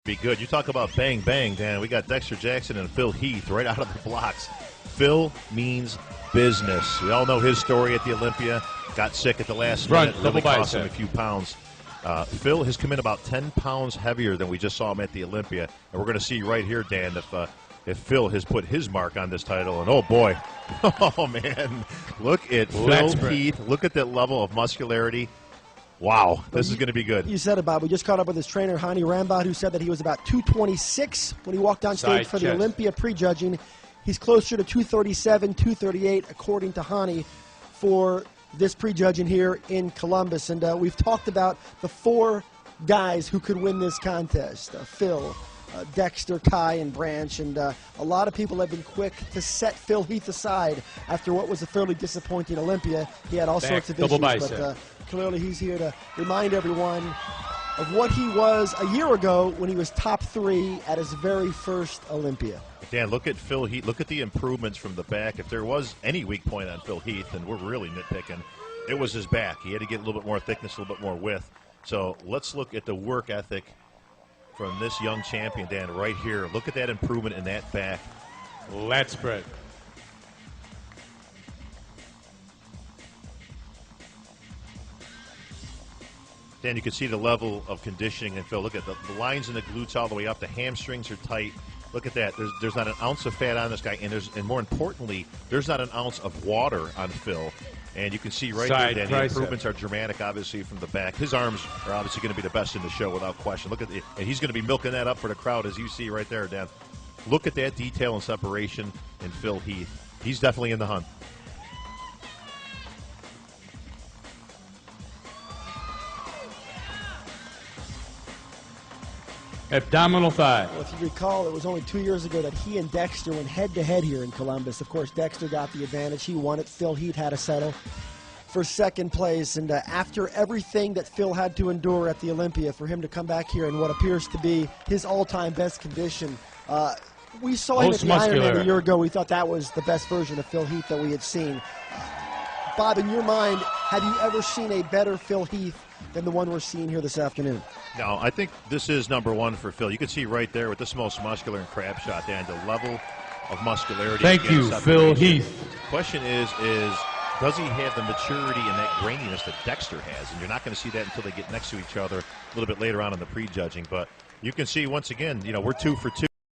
Be good. You talk about bang, bang, Dan. We got Dexter Jackson and Phil Heath right out of the blocks. Phil means business. We all know his story at the Olympia. Got sick at the last minute. Really cost him a few pounds. Phil has come in about 10 pounds heavier than we just saw him at the Olympia. And we're going to see right here, Dan, if Phil has put his mark on this title. And, oh, boy. Oh, man. Look at Phil Heath. Look at that level of muscularity. Wow, this is going to be good. You said it, Bob. We just caught up with his trainer, Hani Rambod, who said that he was about 226 when he walked on stage for the Olympia prejudging. He's closer to 237, 238, according to Hani, for this prejudging here in Columbus. And we've talked about the four guys who could win this contest, Phil, Dexter, Kai, and Branch. And a lot of people have been quick to set Phil Heath aside after what was a fairly disappointing Olympia. He had all sorts of issues, but clearly he's here to remind everyone of what he was a year ago when he was top 3 at his very first Olympia. Dan, look at Phil Heath. Look at the improvements from the back. If there was any weak point on Phil Heath, and we're really nitpicking, it was his back. He had to get a little bit more thickness, a little bit more width. So let's look at the work ethic from this young champion, Dan, right here. Look at that improvement in that back. Let's spread. Dan, you can see the level of conditioning in Phil. Look at the lines in the glutes all the way up. The hamstrings are tight. Look at that. There's not an ounce of fat on this guy, and more importantly, there's not an ounce of water on Phil. And you can see right here, Dan, the improvements are dramatic, obviously, from the back. His arms are obviously going to be the best in the show without question. Look at it, and he's going to be milking that up for the crowd, as you see right there, Dan. Look at that detail and separation in Phil Heath. He's definitely in the hunt. Abdominal thigh. Well, if you recall, it was only 2 years ago that he and Dexter went head-to-head here in Columbus. Of course, Dexter got the advantage. He won it. Phil Heath had to settle for second place. And after everything that Phil had to endure at the Olympia, for him to come back here in what appears to be his all-time best condition, we saw him at the Ironman a year ago. We thought that was the best version of Phil Heath that we had seen. Bob, in your mind, have you ever seen a better Phil Heath than the one we're seeing here this afternoon? No, I think this is number one for Phil. You can see right there with this most muscular and crab shot, Dan, the level of muscularity. Thank you, Phil Heath. The question is does he have the maturity and that graininess that Dexter has? And you're not going to see that until they get next to each other a little bit later on in the prejudging. But you can see, once again, we're 2 for 2.